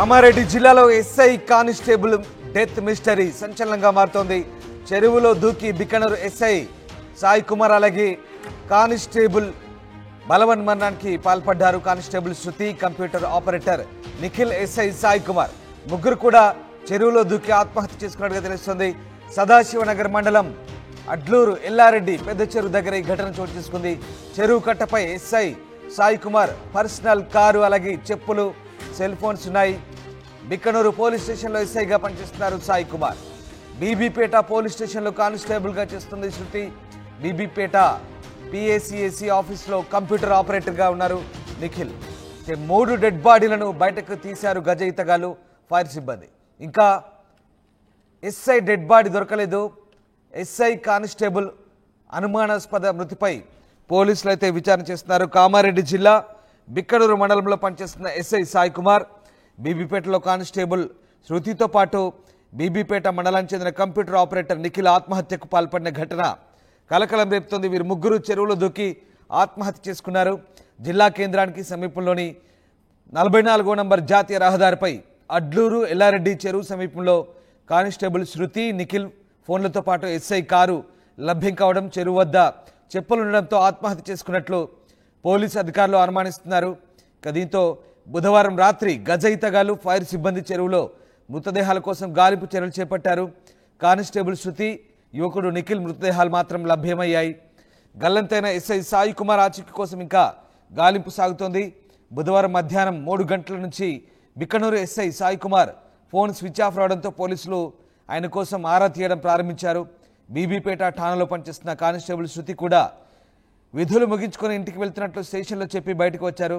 కామారెడ్డి జిల్లాలో SI constable death mystery సంచలనంగా మారుతోంది. చెరువులో దూకి బికనూరు ఎస్ఐ సాయి కుమార్ అలాగే కానిస్టేబుల్ బలవన్మరణానికి పాల్పడ్డారు. Constable Shruti, computer operator Nikhil, SI Sai Kumar ముగ్గురు కూడా చెరువులో దూకి ఆత్మహత్య చేసుకున్నట్టుగా తెలుస్తోంది. సదాశివనగర్ మండలం అడ్లూరు ఎల్లారెడ్డి పెద్ద చెరువు దగ్గర ఈ ఘటన చోటు చేసుకుంది. చెరువు కట్టపై SI Sai Kumar personal car అలాగే చెప్పులు, సెల్ ఫోన్స్ ఉన్నాయి. బిక్కనూరు పోలీస్ స్టేషన్లో ఎస్ఐగా పనిచేస్తున్నారు సాయి కుమార్. బీబీపేట పోలీస్ స్టేషన్లో కానిస్టేబుల్గా చేస్తుంది శృతి. బీబీపేట పిఏసిఏసి ఆఫీస్లో కంప్యూటర్ ఆపరేటర్గా ఉన్నారు నిఖిల్. 3 డెడ్ బాడీలను బయటకు తీశారు గజ ఈతగాళ్లు, ఫైర్ సిబ్బంది. ఇంకా ఎస్ఐ డెడ్ బాడీ దొరకలేదు. ఎస్ఐ కానిస్టేబుల్ అనుమానాస్పద మృతిపై పోలీసులు అయితే విచారణ చేస్తున్నారు. కామారెడ్డి జిల్లా బిక్కనూరు మండలంలో పనిచేస్తున్న ఎస్ఐ సాయి కుమార్, బీబీపేటలో కానిస్టేబుల్ శృతితో పాటు బీబీపేట మండలానికి చెందిన కంప్యూటర్ ఆపరేటర్ నిఖిల్ ఆత్మహత్యకు పాల్పడిన ఘటన కలకలం రేపుతోంది. వీరు ముగ్గురు చెరువులో దూకి ఆత్మహత్య చేసుకున్నారు. జిల్లా కేంద్రానికి సమీపంలోని 44వ నంబర్ జాతీయ రహదారిపై అడ్లూరు ఎల్లారెడ్డి చెరువు సమీపంలో కానిస్టేబుల్ శృతి, నిఖిల్ ఫోన్లతో పాటు ఎస్ఐ కారు లభ్యం కావడం, చెరువు వద్ద చెప్పులుండడంతో ఆత్మహత్య చేసుకున్నట్లు పోలీసు అధికారులు అనుమానిస్తున్నారు. దీంతో బుధవారం రాత్రి గజ ఈతగాళ్లు, ఫైర్ సిబ్బంది చెరువులో మృతదేహాల కోసం గాలింపు చర్యలు చేపట్టారు. కానిస్టేబుల్ శృతి, యువకుడు నిఖిల్ మృతదేహాలు మాత్రం లభ్యమయ్యాయి. గల్లంతైన ఎస్ఐ సాయి కుమార్ ఆచూకీ కోసం ఇంకా గాలింపు సాగుతోంది. బుధవారం మధ్యాహ్నం 3 గంటల నుంచి Bikkanoor SI Sai Kumar phone switch off రావడంతో పోలీసులు ఆయన కోసం ఆరా తీయడం ప్రారంభించారు. బీబీపేట ఠాణాలో పనిచేస్తున్న కానిస్టేబుల్ శృతి కూడా విధులు ముగించుకొని ఇంటికి వెళ్తున్నట్లు స్టేషన్లో చెప్పి బయటకు వచ్చారు.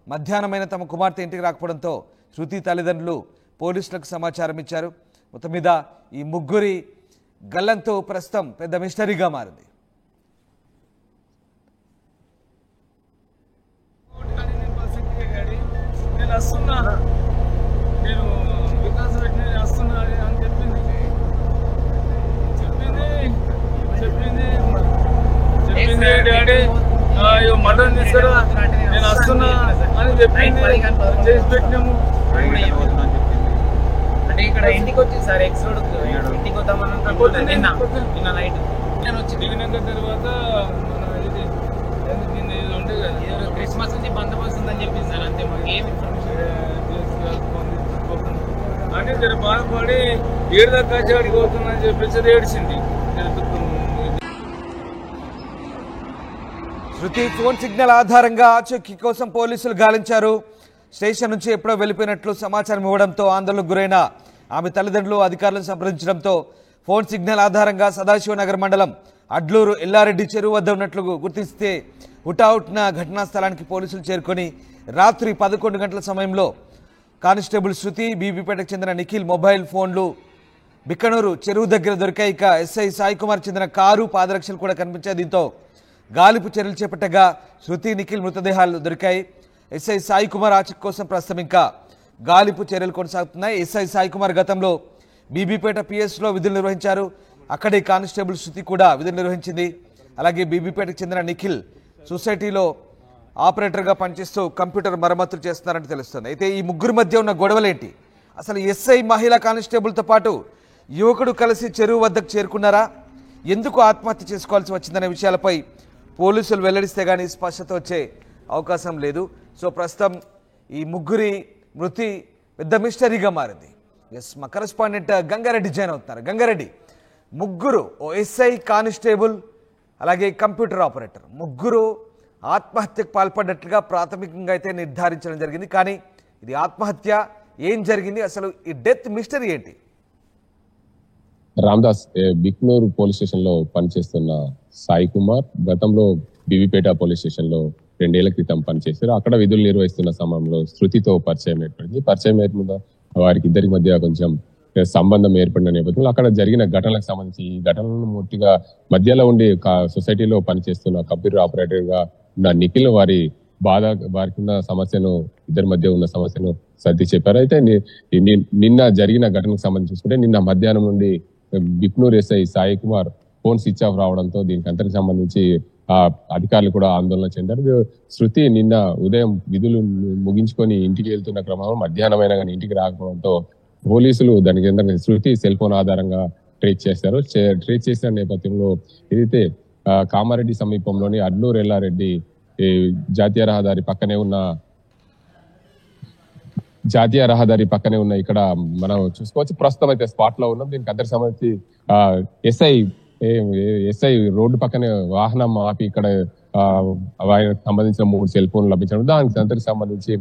మధ్యాహ్నమైన తమ కుమార్తె ఇంటికి రాకపోవడంతో శృతి తల్లిదండ్రులు పోలీసులకు సమాచారం ఇచ్చారు. మొత్తం మీద ఈ ముగ్గురి గల్లంతో ప్రస్తుతం పెద్ద మిస్టరీగా మారింది. మటన్ తీసుకురా, నేను వస్తున్నా అని చెప్పింది. చేసి పెట్టినాము. అంటే ఇక్కడ ఇంటికి వచ్చి సార్ ఎక్స్ రోడ్ ఇంటికి వద్దామని నిన్న నైట్ నేను వచ్చి దిగినాక తర్వాత మన ఇది ఉండే కదా, క్రిస్మస్ నుంచి బందోబస్తు ఉందని చెప్పింది సార్. అంతే మాకు ఏమి అంటే జర బాధపడి ఏడు దాకా అడిగి పోతున్నా అని చెప్పేసి ఏడిచింది. శృతి ఫోన్ సిగ్నల్ ఆధారంగా ఆచూకీ కోసం పోలీసులు గాలించారు. స్టేషన్ నుంచి ఎప్పుడో వెళ్ళిపోయినట్లు సమాచారం ఇవ్వడంతో ఆందోళనకు గురైన ఆమె తల్లిదండ్రులు అధికారులను సంప్రదించడంతో ఫోన్ సిగ్నల్ ఆధారంగా సదాశివనగర్ మండలం అడ్లూరు ఎల్లారెడ్డి చెరువు వద్ద ఉన్నట్లు గుర్తిస్తే హుటాహుటిన ఘటనా స్థలానికి పోలీసులు చేరుకొని రాత్రి 11 గంటల సమయంలో కానిస్టేబుల్ శృతి, బీబీపేటకు చెందిన నిఖిల్ మొబైల్ ఫోన్లు బిక్కనూరు చెరువు దగ్గర దొరికాయి. ఇక ఎస్ఐ సాయి కుమార్ చెందిన కారు, పాదరక్షలు కూడా కనిపించాయి. దీంతో గాలింపు చర్యలు చేపట్టగా శృతి, నిఖిల్ మృతదేహాలు దొరికాయి. ఎస్ఐ సాయి కుమార్ ఆచూకీ కోసం ప్రస్తుతం ఇంకా గాలింపు చర్యలు కొనసాగుతున్నాయి. ఎస్ఐ సాయి కుమార్ గతంలో బీబీపేట పిఎస్లో విధులు నిర్వహించారు. అక్కడే కానిస్టేబుల్ శృతి కూడా విధులు నిర్వహించింది. అలాగే బీబీపేటకు చెందిన నిఖిల్ సొసైటీలో ఆపరేటర్గా పనిచేస్తూ కంప్యూటర్ మరమ్మతులు చేస్తున్నారని తెలుస్తుంది. అయితే ఈ ముగ్గురు మధ్య ఉన్న గొడవలేంటి? అసలు ఎస్ఐ మహిళా కానిస్టేబుల్తో పాటు యువకుడు కలిసి చెరువు వద్దకు చేరుకున్నారా? ఎందుకు ఆత్మహత్య చేసుకోవాల్సి వచ్చిందనే విషయాలపై పోలీసులు వెల్లడిస్తే కానీ స్పష్టత వచ్చే అవకాశం లేదు. సో ప్రస్తుతం ఈ ముగ్గురి మృతి పెద్ద మిస్టరీగా మారింది. మా కరెస్పాండెంట్ గంగారెడ్డి జాయిన్ అవుతున్నారు. గంగారెడ్డి, ముగ్గురు, ఓ ఎస్ఐ, కానిస్టేబుల్ అలాగే కంప్యూటర్ ఆపరేటర్, ముగ్గురు ఆత్మహత్యకు పాల్పడ్డట్లుగా ప్రాథమికంగా అయితే నిర్ధారించడం జరిగింది. కానీ ఇది ఆత్మహత్య, ఏం జరిగింది, అసలు ఈ డెత్ మిస్టరీ ఏంటి? రామ్దాస్ బిక్నూరు పోలీస్ స్టేషన్ లో పనిచేస్తున్న సాయి కుమార్ గతంలో బీబీపేట పోలీస్ స్టేషన్ లో 2 ఏళ్ల క్రితం పనిచేశారు. అక్కడ విధులు నిర్వహిస్తున్న సమయంలో శృతితో పరిచయం ఏర్పడింది. పరిచయం ఏర్పడిన వారికి ఇద్దరి మధ్య కొంచెం సంబంధం ఏర్పడిన నేపథ్యంలో అక్కడ జరిగిన ఘటనలకు సంబంధించి ఈ ఘటనలను పూర్తిగా మధ్యలో ఉండి సొసైటీలో పనిచేస్తున్న కంప్యూటర్ ఆపరేటర్ గా ఉన్న నిఖిల్ వారికి ఉన్న సమస్యను, ఇద్దరి మధ్య ఉన్న సమస్యను సర్ది చెప్పారు. అయితే నిన్న జరిగిన ఘటనకు సంబంధించి చూసుకుంటే నిన్న మధ్యాహ్నం నుండి Bhiknoor SI Sai Kumar phone switch off రావడంతో దీనికి అంతకు సంబంధించి అధికారులు కూడా ఆందోళన చెందారు. శృతి నిన్న ఉదయం విధులు ముగించుకొని ఇంటికి వెళ్తున్న క్రమంలో మధ్యాహ్నమైన కానీ ఇంటికి రాకపోవడంతో పోలీసులు దానికి శృతి సెల్ ఫోన్ ఆధారంగా ట్రేస్ చేశారు. ట్రేస్ చేసిన నేపథ్యంలో ఏదైతే కామారెడ్డి సమీపంలోని అడ్లూరు ఎల్లారెడ్డి జాతీయ రహదారి పక్కనే ఉన్న ఇక్కడ మనం చూసుకోవచ్చు. ప్రస్తుతం అయితే స్పాట్ లో ఉన్నాం. దీనికి అందరికి సంబంధించి ఎస్ఐ రోడ్డు పక్కనే వాహనం ఆపి ఇక్కడ ఆయనకు సంబంధించిన 3 సెల్ ఫోన్లు లభించడం, దానికి అందరికి సంబంధించి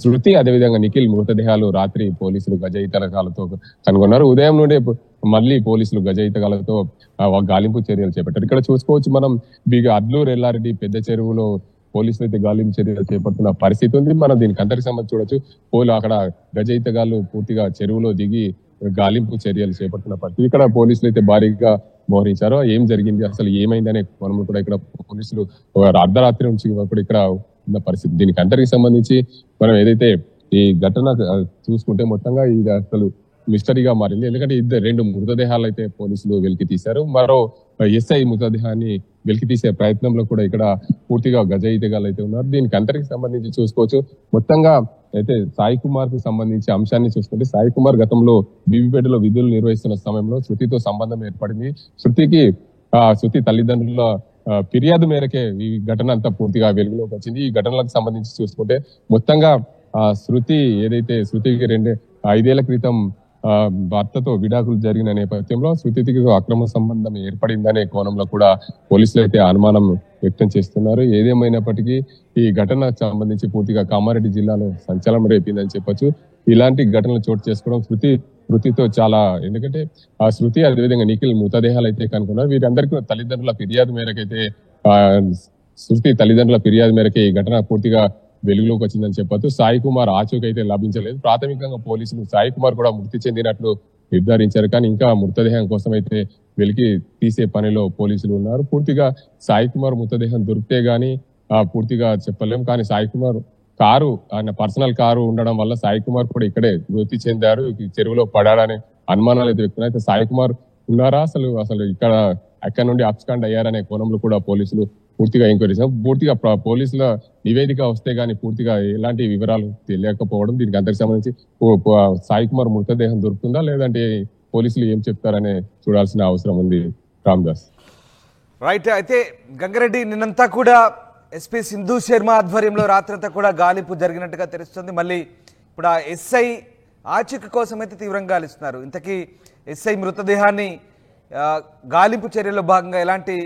శృతి అదేవిధంగా నిఖిల్ మృతదేహాలు రాత్రి పోలీసులు గజ ఈతగాలతో కనుగొన్నారు. ఉదయం నుండి మళ్ళీ పోలీసులు గజ ఈతగాలతో గాలింపు చర్యలు చేపట్టారు. ఇక్కడ చూసుకోవచ్చు మనం అడ్లూరు ఎల్లారెడ్డి పెద్ద చెరువులో పోలీసులు అయితే గాలింపు చర్యలు చేపడుతున్న పరిస్థితి ఉంది. మనం దీనికి అందరికి సంబంధించి చూడొచ్చు. అక్కడ గజ ఈతగాళ్ళు పూర్తిగా చెరువులో దిగి గాలింపు చర్యలు చేపడుతున్న పరిస్థితి. ఇక్కడ పోలీసులు అయితే భారీగా మోహరించారు. ఏం జరిగింది, అసలు ఏమైందనే కోణంలో కూడా ఇక్కడ పోలీసులు అర్ధరాత్రి నుంచి కూడా ఇక్కడ ఉన్న పరిస్థితి. దీనికి అందరికి సంబంధించి మనం ఏదైతే ఈ ఘటన చూసుకుంటే మొత్తంగా ఇది అసలు మిస్టరీగా మారింది. ఎందుకంటే 2 మృతదేహాలు అయితే పోలీసులు వెలికి తీశారు. మరో ఎస్ఐ మృతదేహాన్ని వెలికి తీసే ప్రయత్నంలో కూడా ఇక్కడ పూర్తిగా గజ ఈతగాళ్ళు అయితే ఉన్నారు. దీనికి అందరికి సంబంధించి చూసుకోవచ్చు. మొత్తంగా అయితే సాయి కుమార్ కు సంబంధించి అంశాన్ని చూసుకుంటే, సాయి కుమార్ గతంలో బీబీపేటలో విధులు నిర్వహిస్తున్న సమయంలో శృతితో సంబంధం ఏర్పడింది. శృతి తల్లిదండ్రుల ఫిర్యాదు మేరకే ఈ ఘటన అంతా పూర్తిగా వెలుగులోకి వచ్చింది. ఈ ఘటనలకు సంబంధించి చూసుకుంటే మొత్తంగా శృతికి 5 ఏళ్ల క్రితం భర్తతో విడాకులు జరిగిన నేపథ్యంలో శృతికి అక్రమ సంబంధం ఏర్పడిందనే కోణంలో కూడా పోలీసులు అయితే అనుమానం వ్యక్తం చేస్తున్నారు. ఏదేమైనప్పటికీ ఈ ఘటనకు సంబంధించి పూర్తిగా కామారెడ్డి జిల్లాలో సంచలనం రేపిందని చెప్పొచ్చు. ఇలాంటి ఘటనలు చోటు చేసుకోవడం శృతితో చాలా, ఎందుకంటే ఆ శృతి అదేవిధంగా నిఖిల్ మృతదేహాలు అయితే కనుక్కున్నారు. వీరందరికీ తల్లిదండ్రుల ఫిర్యాదు మేరకైతే శృతి తల్లిదండ్రుల ఫిర్యాదు మేరకే ఈ ఘటన పూర్తిగా వెలుగులోకి వచ్చిందని చెప్పొచ్చు. సాయి కుమార్ ఆచూకీ అయితే లభించలేదు. ప్రాథమికంగా పోలీసులు సాయి కుమార్ కూడా మృతి చెందినట్లు నిర్ధారించారు. కానీ ఇంకా మృతదేహం కోసం అయితే వెలికి తీసే పనిలో పోలీసులు ఉన్నారు. పూర్తిగా సాయి కుమార్ మృతదేహం దొరికితే గానీ పూర్తిగా చెప్పలేం. కానీ సాయి కుమార్ ఆయన పర్సనల్ కారు ఉండడం వల్ల సాయి కుమార్ కూడా ఇక్కడే మృతి చెందారు, చెరువులో పడారనే అనుమానాలు అయితే వ్యక్తం. అయితే సాయి కుమార్ ఉన్నారా అసలు అక్కడ నుండి అబ్స్కాండ్ అయ్యారనే కోణంలో కూడా పోలీసులు పూర్తిగా ఎంక్వైరీ చేశారు. పూర్తిగా పోలీసుల నివేదిక వస్తే గానీ పూర్తిగా ఎలాంటి వివరాలు తెలియకపోవడం, దీనికి అందరికి సంబంధించి సాయి కుమార్ మృతదేహం దొరుకుతుందా లేదంటే పోలీసులు ఏం చెప్తారనే చూడాల్సిన అవసరం ఉంది. రామ్దాస్ రైట్. అయితే గంగారెడ్డి నిన్నంతా కూడా ఎస్పీ సింధు శర్మ ఆధ్వర్యంలో రాత్రంతా కూడా గాలింపు జరిగినట్టుగా తెలుస్తుంది. మళ్ళీ ఇప్పుడు ఆ ఎస్ఐ ఆచూకీ కోసం అయితే తీవ్రంగా గాలిస్తున్నారు. ఇంతకీ ఎస్ఐ మృతదేహాన్ని గాలింపు చర్యల్లో భాగంగా ఎలాంటి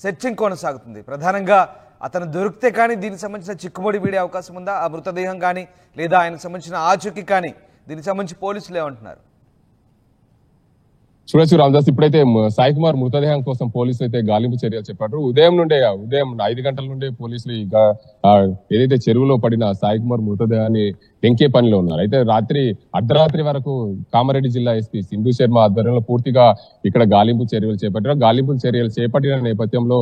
సెర్చింగ్ కొనసాగుతుంది? ప్రధానంగా అతను దొరికితే కానీ దీనికి సంబంధించిన చిక్కుముడి వీడే అవకాశం ఉందా? ఆ మృతదేహం కానీ లేదా ఆయనకు సంబంధించిన ఆచూకీ కానీ దీనికి సంబంధించి పోలీసులు ఏమంటున్నారు? చూడొచ్చు రామదాస్, ఇప్పుడైతే సాయి కుమార్ మృతదేహం కోసం పోలీసులు అయితే గాలింపు చర్యలు చేపట్టారు. ఉదయం 5 గంటల నుండే పోలీసులు ఏదైతే చెరువులో పడిన సాయి కుమార్ మృతదేహాన్ని వెంకే పనిలో ఉన్నారు. అయితే అర్ధరాత్రి వరకు కామారెడ్డి జిల్లా ఎస్పీ సింధు శర్మ ఆధ్వర్యంలో పూర్తిగా ఇక్కడ గాలింపు చర్యలు చేపట్టారు. గాలింపు చర్యలు చేపట్టిన నేపథ్యంలో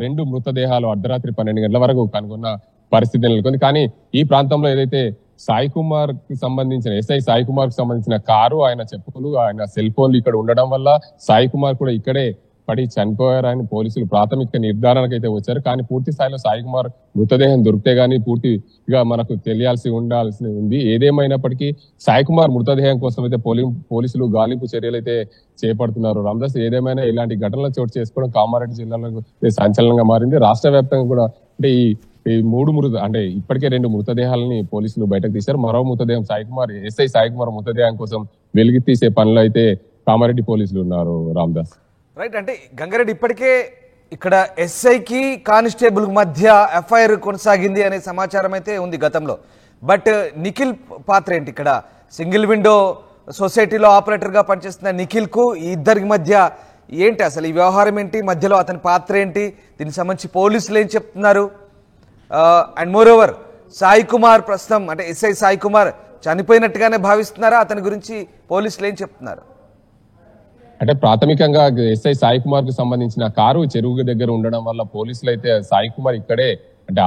2 మృతదేహాలు అర్ధరాత్రి 12 గంటల వరకు కనుగొన్న పరిస్థితి నెలకొంది. కానీ ఈ ప్రాంతంలో ఏదైతే సాయి కుమార్ కి సంబంధించిన ఎస్ఐ సాయి కుమార్ కి సంబంధించిన కారు, ఆయన చెప్పులు, ఆయన సెల్ ఫోన్లు ఇక్కడ ఉండడం వల్ల సాయి కుమార్ కూడా ఇక్కడే పడి చనిపోయారని పోలీసులు ప్రాథమిక నిర్ధారణకు అయితే వచ్చారు. కానీ పూర్తి స్థాయిలో సాయి కుమార్ మృతదేహం దొరికితే గానీ పూర్తిగా మనకు ఉండాల్సి ఉంది. ఏదేమైనప్పటికీ సాయి కుమార్ మృతదేహం కోసం అయితే పోలీసులు గాలింపు చర్యలు అయితే చేపడుతున్నారు. రామదాస్, ఏదేమైనా ఇలాంటి ఘటనలు చోటు చేసుకోవడం కామారెడ్డి జిల్లాలో సంచలనంగా మారింది. రాష్ట్ర వ్యాప్తంగా కూడా అంటే ఈ 3 ఇప్పటికే 2 మృతదేహాలని పోలీసులు బయటకు తీశారు. మరో మృతదేహం ఎస్ఐ సాయి కుమార్ మృతదేహం కోసం వెలికి తీసే పనిలో అయితే కామారెడ్డి పోలీసులు ఉన్నారు. రామదాస్ రైట్. అంటే గంగారెడ్డి, ఇప్పటికే ఇక్కడ ఎస్ఐకి కానిస్టేబుల్ మధ్య ఎఫ్ఐఆర్ కొనసాగింది అనే సమాచారం అయితే ఉంది గతంలో. బట్ నిఖిల్ పాత్ర ఏంటి ఇక్కడ? సింగిల్ విండో సొసైటీలో ఆపరేటర్గా పనిచేస్తున్న నిఖిల్కు ఈ ఇద్దరికి మధ్య ఏంటి అసలు ఈ వ్యవహారం ఏంటి? మధ్యలో అతని పాత్ర ఏంటి? దీనికి సంబంధించి పోలీసులు ఏం చెప్తున్నారు? And more over Sai Kumar ప్రస్తుతం అంటే ఎస్ఐ సాయి కుమార్ చనిపోయినట్టుగానే భావిస్తున్నారా? అతని గురించి పోలీసులు ఏం చెప్తున్నారు? అంటే ప్రాథమికంగా ఎస్ఐ సాయి కుమార్ కు సంబంధించిన కారు చెరువు దగ్గర ఉండడం వల్ల పోలీసులు అయితే సాయి కుమార్ ఇక్కడే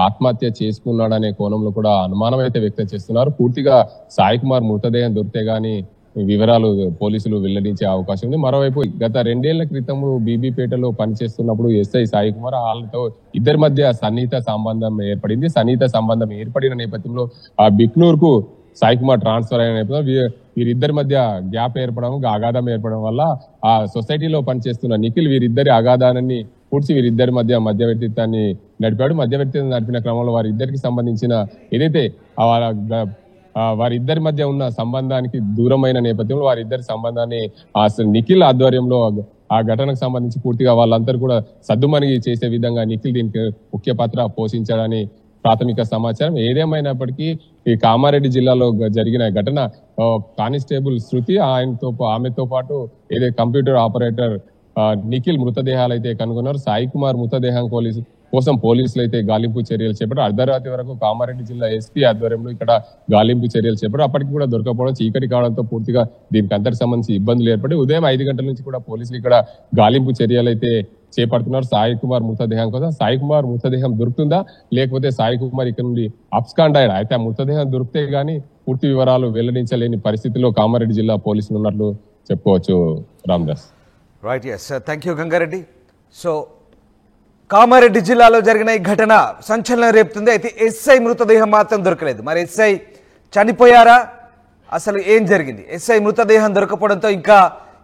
ఆత్మహత్య చేసుకున్నాడనే కోణంలో కూడా అనుమానం అయితే వ్యక్తం చేస్తున్నారు. పూర్తిగా సాయి కుమార్ మృతదేహం దొరికితే గానీ వివరాలు పోలీసులు వెల్లడించే అవకాశం ఉంది. మరోవైపు గత 2 ఏళ్ల క్రితము బీబీపేటలో పనిచేస్తున్నప్పుడు ఎస్ఐ సాయి కుమార్ వాళ్ళతో ఇద్దరి మధ్య సన్నిహిత సంబంధం ఏర్పడింది. సన్నిహిత సంబంధం ఏర్పడిన నేపథ్యంలో ఆ బిక్నూర్ కు సాయి కుమార్ ట్రాన్స్ఫర్ అయిన నేపథ్యంలో వీరిద్దరి మధ్య గ్యాప్ ఏర్పడడం, అగాధం ఏర్పడడం వల్ల ఆ సొసైటీలో పనిచేస్తున్న నిఖిల్ వీరిద్దరి అగాధానాన్ని పూడ్చి వీరిద్దరి మధ్యవర్తిత్వాన్ని నడిపాడు. మధ్యవర్తిత్వం నడిపిన క్రమంలో వారిద్దరికి సంబంధించిన ఏదైతే వారిద్దరి మధ్య ఉన్న సంబంధానికి దూరమైన నేపథ్యంలో వారిద్దరి సంబంధాన్ని నిఖిల్ ఆధ్వర్యంలో ఆ ఘటనకు సంబంధించి పూర్తిగా వాళ్ళందరూ కూడా సద్దుమణిగి చేసే విధంగా నిఖిల్ దీనికి ముఖ్య పాత్ర పోషించాడని ప్రాథమిక సమాచారం. ఏదేమైనప్పటికీ ఈ కామారెడ్డి జిల్లాలో జరిగిన ఘటన కానిస్టేబుల్ శృతి ఆమెతో పాటు ఏదైతే కంప్యూటర్ ఆపరేటర్ నిఖిల్ మృతదేహాలు అయితే కనుగొన్నారు. సాయి కుమార్ మృతదేహం కోసం పోలీసులు అయితే గాలింపు చర్యలు చేపట్టారు. అర్ధరాత్రి వరకు కామారెడ్డి జిల్లా ఎస్పీ ఆధ్వర్యంలో ఇక్కడ గాలింపు చర్యలు చేపట్టారు. అప్పటికి కూడా దొరకపోవడం, చీకటి కావడంతో పూర్తిగా దీనికి అంతటి సంబంధించి ఇబ్బందులు ఏర్పడి ఉదయం 5 గంటల నుంచి కూడా పోలీసులు ఇక్కడ గాలింపు చర్యలు అయితే చేపడుతున్నారు సాయి కుమార్ మృతదేహం కోసం. సాయి కుమార్ మృతదేహం దొరుకుతుందా లేకపోతే సాయి కుమార్ ఇక్కడ నుండి అబ్స్కాండ్ అయ్యాడు? అయితే ఆ మృతదేహం దొరికితే గానీ పూర్తి వివరాలు వెల్లడించలేని పరిస్థితిలో కామారెడ్డి జిల్లా పోలీసులు ఉన్నట్లు చెప్పుకోవచ్చు. Ramdas. Right, yes, thank you Gangareddy. So Kamareddy జిల్లాలో జరిగిన ఈ ఘటన సంచలనం రేపుతుంది. అయితే ఎస్ఐ మృతదేహం మాత్రం దొరకలేదు. మరి ఎస్ఐ చనిపోయారా, అసలు ఏం జరిగింది? ఎస్ఐ మృతదేహం దొరకపోవడంతో ఇంకా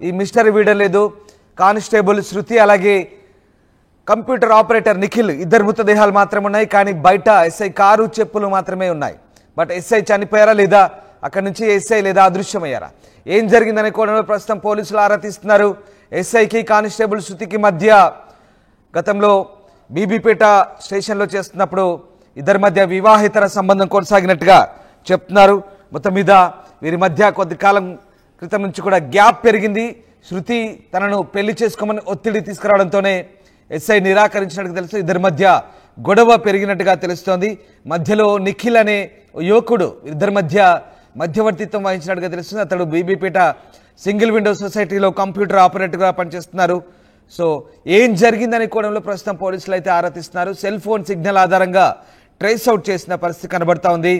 ఈ మిస్టరీ వీడలేదు. కానిస్టేబుల్ శృతి అలాగే కంప్యూటర్ ఆపరేటర్ నిఖిల్ ఇద్దరు మృతదేహాలు మాత్రమే ఉన్నాయి. కానీ బయట ఎస్ఐ కారు చెప్పులు మాత్రమే ఉన్నాయి. బట్ ఎస్ఐ చనిపోయారా లేదా, అక్కడి నుంచి ఎస్ఐ లేదా అదృశ్యమయ్యారా, ఏం జరిగిందనే కోణంలో ప్రస్తుతం పోలీసులు ఆరా తీస్తున్నారు. ఎస్ఐకి కానిస్టేబుల్ శృతికి మధ్య గతంలో బీబీపేట స్టేషన్లో చేస్తున్నప్పుడు ఇద్దరి మధ్య వివాహేతర సంబంధం కొనసాగినట్టుగా చెప్తున్నారు. మొత్తం మీద వీరి మధ్య కొద్ది కాలం క్రితం నుంచి కూడా గ్యాప్ పెరిగింది. శృతి తనను పెళ్లి చేసుకోమని ఒత్తిడి తీసుకురావడంతోనే ఎస్ఐ నిరాకరించినట్టుగా తెలుసు. ఇద్దరి మధ్య గొడవ పెరిగినట్టుగా తెలుస్తోంది. మధ్యలో నిఖిల్ అనే యువకుడు ఇద్దరి మధ్య మధ్యవర్తిత్వం వహించినట్టుగా తెలుస్తుంది. అతడు బీబీపేట సింగిల్ విండో సొసైటీలో కంప్యూటర్ ఆపరేటర్గా పనిచేస్తున్నారు. సో ఏం జరిగిందనే కోణంలో ప్రస్తుతం పోలీసులు అయితే ఆరా తీస్తున్నారు. సెల్ ఫోన్ సిగ్నల్ ఆధారంగా ట్రేస్ అవుట్ చేసిన పరిస్థితి కనబడతా ఉంది.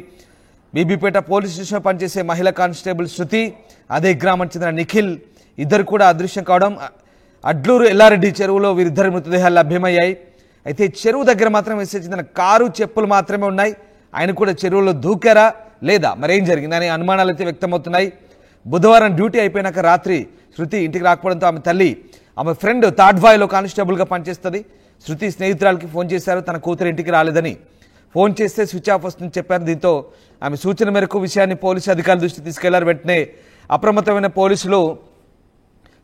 బీబీపేట పోలీస్ స్టేషన్లో పనిచేసే మహిళా కానిస్టేబుల్ శృతి, అదే గ్రామానికి చెందిన నిఖిల్ ఇద్దరు కూడా అదృశ్యం కావడం, అడ్లూరు ఎల్లారెడ్డి చెరువులో వీరిద్దరి మృతదేహాలు లభ్యమయ్యాయి. అయితే చెరువు దగ్గర మాత్రం వేసే చెందిన కారు చెప్పులు మాత్రమే ఉన్నాయి. ఆయన కూడా చెరువులో దూకారా లేదా, మరేం జరిగిందనే అనుమానాలు అయితే వ్యక్తమవుతున్నాయి. బుధవారం డ్యూటీ అయిపోయినాక రాత్రి శృతి ఇంటికి రాకపోవడంతో ఆమె తల్లి, ఆమె ఫ్రెండ్ తాడ్వాయిలో కానిస్టేబుల్గా పనిచేస్తుంది. శృతి స్నేహితురాలకి ఫోన్ చేశారు, తన కూతురు ఇంటికి రాలేదని. ఫోన్ చేస్తే స్విచ్ ఆఫ్ వస్తుందని చెప్పారు. దీంతో ఆమె సూచన మేరకు విషయాన్ని పోలీసు అధికారుల దృష్టికి తీసుకెళ్లారు. వెంటనే అప్రమత్తమైన పోలీసులు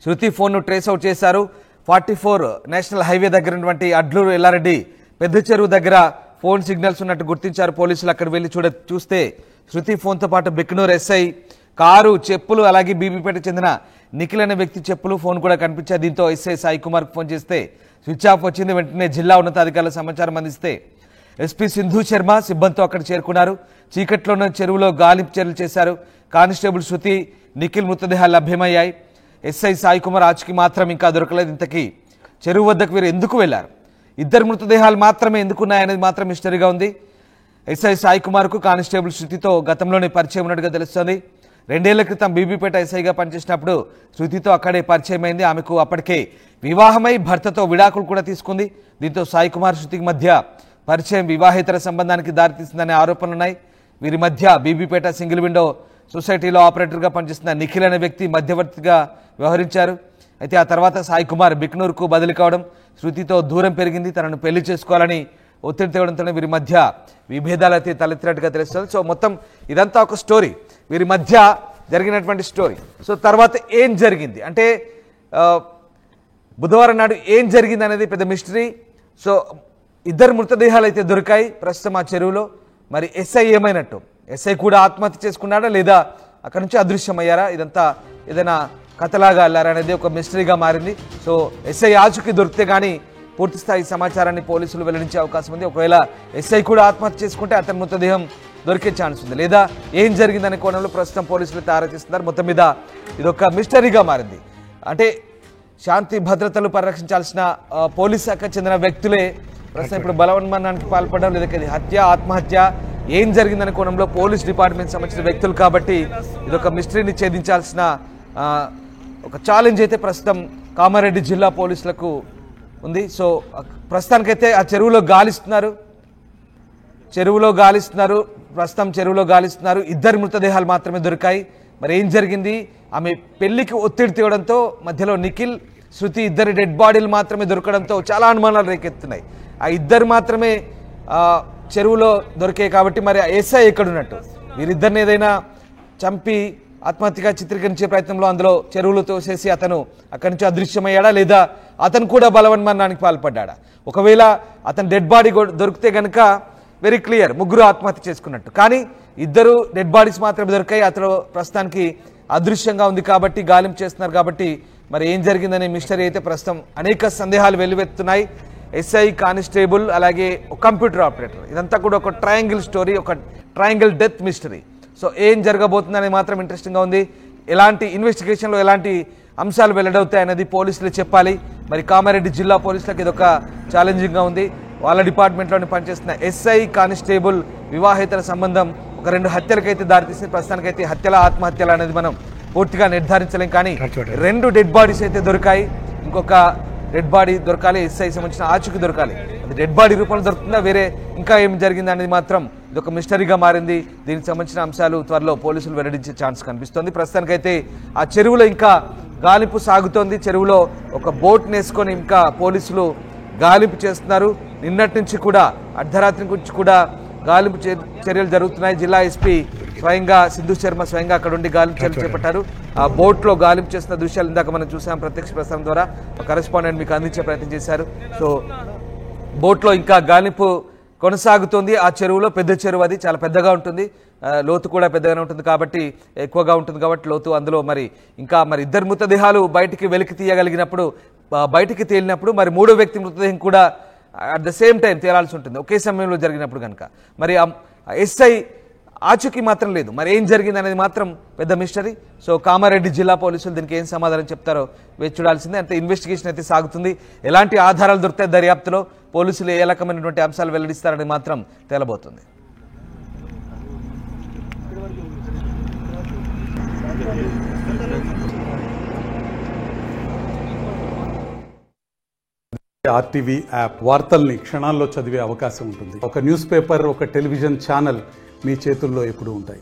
శృతి ఫోన్ను ట్రేస్ అవుట్ చేశారు. 44 నేషనల్ హైవే దగ్గర ఉన్నటువంటి అడ్లూరు ఎల్లారెడ్డి పెద్ద చెరువు దగ్గర ఫోన్ సిగ్నల్స్ ఉన్నట్టు గుర్తించారు పోలీసులు. అక్కడ వెళ్ళి చూస్తే శృతి ఫోన్తో పాటు బిక్నూర్ ఎస్ఐ కారు చెప్పులు అలాగే బీబీపేట చెందిన నిఖిల్ అనే వ్యక్తి చెప్పులు ఫోన్ కూడా కనిపించాయి. దీంతో ఎస్ఐ సాయి కుమార్కి ఫోన్ చేస్తే స్విచ్ ఆఫ్ వచ్చింది. వెంటనే జిల్లా ఉన్నతాధికారులు సమాచారం అందిస్తే ఎస్పీ సింధు శర్మ సిబ్బందితో అక్కడ చేరుకున్నారు. చీకట్లోనే చెరువులో గాలింపు చర్యలు చేశారు. కానిస్టేబుల్ శృతి, నిఖిల్ మృతదేహాలు లభ్యమయ్యాయి. ఎస్ఐ సాయి కుమార్ ఆచూకీ మాత్రం ఇంకా దొరకలేదు. ఇంతకీ చెరువు వద్దకు వీరు ఎందుకు వెళ్లారు, ఇద్దరు మృతదేహాలు మాత్రమే ఎందుకున్నాయనేది మాత్రం మిస్టరీగా ఉంది. ఎస్ఐ సాయి కుమార్కు కానిస్టేబుల్ శృతితో గతంలోనే పరిచయం ఉన్నట్టుగా తెలుస్తోంది. 2 ఏళ్ల క్రితం బీబీపేట ఎస్ఐగా పనిచేసినప్పుడు శృతితో అక్కడే పరిచయం అయింది. ఆమెకు అప్పటికే వివాహమై భర్తతో విడాకులు కూడా తీసుకుంది. దీంతో సాయి కుమార్ శృతికి మధ్య పరిచయం వివాహేతర సంబంధానికి దారితీసిందనే ఆరోపణలున్నాయి. వీరి మధ్య బీబీపేట సింగిల్ విండో సొసైటీలో ఆపరేటర్గా పనిచేస్తున్న నిఖిల్ అనే వ్యక్తి మధ్యవర్తిగా వ్యవహరించారు. అయితే ఆ తర్వాత సాయి కుమార్ బిక్నూర్కు బదిలీ కావడం, శృతితో దూరం పెరిగింది. తనను పెళ్లి చేసుకోవాలని ఒత్తిడి తేవడంతోనే వీరి మధ్య విభేదాలు అయితే తలెత్తినట్టుగా తెలుస్తుంది. సో మొత్తం ఇదంతా ఒక స్టోరీ, వీరి మధ్య జరిగినటువంటి స్టోరీ. సో తర్వాత ఏం జరిగింది అంటే బుధవారం నాడు ఏం జరిగింది అనేది పెద్ద మిస్టరీ. సో ఇద్దరు మృతదేహాలు అయితే దొరికాయి ప్రస్తుతం ఆ చెరువులో. మరి ఎస్ఐ ఏమైనట్టు, ఎస్ఐ కూడా ఆత్మహత్య చేసుకున్నాడా లేదా అక్కడ నుంచి అదృశ్యమయ్యారా, ఇదంతా ఏదైనా కథలాగా వెళ్ళారా అనేది ఒక మిస్టరీగా మారింది. సో ఎస్ఐ ఆచూకీ దొరికితే కానీ పూర్తి స్థాయి సమాచారాన్ని పోలీసులు వెల్లడించే అవకాశం ఉంది. ఒకవేళ ఎస్ఐ కూడా ఆత్మహత్య చేసుకుంటే అతని మృతదేహం దొరికే ఛాన్స్ ఉంది. లేదా ఏం జరిగిందనే కోణంలో ప్రస్తుతం పోలీసులు ఆరాధిస్తున్నారు. మొత్తం మీద ఇదొక మిస్టరీగా మారింది. అంటే శాంతి భద్రతలు పరిరక్షించాల్సిన పోలీస్ శాఖకు చెందిన వ్యక్తులే ప్రస్తుతం ఇప్పుడు బలవన్మరణానికి పాల్పడడం, లేదా హత్య, ఆత్మహత్య, ఏం జరిగిందనే కోణంలో పోలీస్ డిపార్ట్మెంట్ సంబంధించిన వ్యక్తులు కాబట్టి ఇదొక మిస్టరీని ఛేదించాల్సిన ఒక ఛాలెంజ్ అయితే ప్రస్తుతం కామారెడ్డి జిల్లా పోలీసులకు ఉంది. సో ప్రస్తుతానికైతే ఆ చెరువులో గాలిస్తున్నారు, ప్రస్తుతం చెరువులో గాలిస్తున్నారు. 2 మృతదేహాలు మాత్రమే దొరికాయి. మరి ఏం జరిగింది? ఆమె పెళ్లికి ఒత్తిడి తీయడంతో మధ్యలో నిఖిల్, శృతి 2 డెడ్ బాడీలు మాత్రమే దొరకడంతో చాలా అనుమానాలు రేకెత్తున్నాయి. ఆ 2 మాత్రమే చెరువులో దొరికాయి కాబట్టి మరి ఎస్ఐ ఎక్కడున్నట్టు? వీరిద్దరిని ఏదైనా చంపి ఆత్మహత్యగా చిత్రీకరించే ప్రయత్నంలో అందులో చెరువులో తోసేసి అతను అక్కడి నుంచి అదృశ్యమయ్యాడా, లేదా అతను కూడా బలవన్మరణానికి పాల్పడ్డా? ఒకవేళ అతను డెడ్ బాడీ దొరికితే కనుక వెరీ క్లియర్, 3 ఆత్మహత్య చేసుకున్నట్టు. కానీ 2 డెడ్ బాడీస్ మాత్రమే దొరికాయి. అతను ప్రస్తుతానికి అదృశ్యంగా ఉంది కాబట్టి గాలింపు చేస్తున్నారు. కాబట్టి మరి ఏం జరిగిందనే మిస్టరీ అయితే ప్రస్తుతం అనేక సందేహాలు వెల్లువెత్తున్నాయి. ఎస్ఐ, కానిస్టేబుల్, అలాగే కంప్యూటర్ ఆపరేటర్, ఇదంతా కూడా ఒక ట్రయాంగిల్ స్టోరీ, ఒక ట్రయాంగిల్ డెత్ మిస్టరీ. సో ఏం జరగబోతుందనేది మాత్రం ఇంట్రెస్టింగ్గా ఉంది. ఎలాంటి ఇన్వెస్టిగేషన్లో ఎలాంటి అంశాలు వెల్లడవుతాయి అనేది పోలీసులు చెప్పాలి. మరి కామారెడ్డి జిల్లా పోలీసులకు ఇదొక ఛాలెంజింగ్గా ఉంది. వాళ్ళ డిపార్ట్మెంట్లోని పనిచేస్తున్న ఎస్ఐ, కానిస్టేబుల్ వివాహేతర సంబంధం ఒక 2 హత్యలకైతే దారితీసింది. ప్రస్తుతానికైతే హత్యల ఆత్మహత్యల అనేది మనం పూర్తిగా నిర్ధారించలేం. కానీ 2 డెడ్ బాడీస్ అయితే దొరికాయి. ఇంకొక డెడ్ బాడీ దొరకాలి, ఎస్ఐ సంబంధించిన ఆచూకీ దొరకాలి. అది డెడ్ బాడీ రూపంలో దొరుకుతుందా, వేరే ఇంకా ఏం జరిగింది అనేది మాత్రం ఇదొక మిస్టరీగా మారింది. దీనికి సంబంధించిన అంశాలు త్వరలో పోలీసులు వెల్లడించే ఛాన్స్ కనిపిస్తోంది. ప్రస్తుతానికైతే ఆ చెరువులో ఇంకా గాలింపు సాగుతోంది. చెరువులో ఒక బోట్ నేసుకొని ఇంకా పోలీసులు గాలింపు చేస్తున్నారు. నిన్నటి నుంచి కూడా అర్ధరాత్రి నుంచి కూడా గాలింపు చర్యలు జరుగుతున్నాయి. జిల్లా ఎస్పీ స్వయంగా సింధు శర్మ స్వయంగా అక్కడ ఉండి గాలింపు చర్యలు చేపట్టారు. ఆ బోట్లో గాలింపు చేస్తున్న దృశ్యాలు ఇందాక మనం చూసాం ప్రత్యక్ష ప్రసారం ద్వారా. కరెస్పాండెంట్ మీకు అందించే ప్రయత్నం చేశారు. సో బోట్లో ఇంకా గాలింపు కొనసాగుతోంది. ఆ చెరువులో పెద్ద చెరువు, అది చాలా పెద్దగా ఉంటుంది, లోతు కూడా పెద్దగానే ఉంటుంది కాబట్టి ఎక్కువగా ఉంటుంది కాబట్టి లోతు. అందులో మరి ఇంకా మరి 2 మృతదేహాలు బయటికి వెలికి తీయగలిగినప్పుడు, బయటికి తేలినప్పుడు మరి 3వ వ్యక్తి మృతదేహం కూడా అట్ ద సేమ్ టైం తేలాల్సి ఉంటుంది ఒకే సమయంలో జరిగినప్పుడు కనుక. మరి ఎస్ఐ ఆచూకీ మాత్రం లేదు. మరి ఏం జరిగింది అనేది మాత్రం పెద్ద మిస్టరీ. సో కామారెడ్డి జిల్లా పోలీసులు దీనికి ఏం సమాధానం చెప్తారో వేచి చూడాల్సిందే. అంటే ఇన్వెస్టిగేషన్ అయితే సాగుతుంది. ఎలాంటి ఆధారాలు దొరుకుతాయి దర్యాప్తులో, పోలీసులు ఏ రకమైనటువంటి అంశాలు వెల్లడిస్తారని మాత్రం తేలబోతుంది. ఆర్టీవీ యాప్ వార్తల్ని క్షణాల్లో చదివే అవకాశం ఉంటుంది. ఒక న్యూస్ పేపర్, ఒక టెలివిజన్ ఛానల్ మీ చేతుల్లో ఎప్పుడూ ఉంటాయి.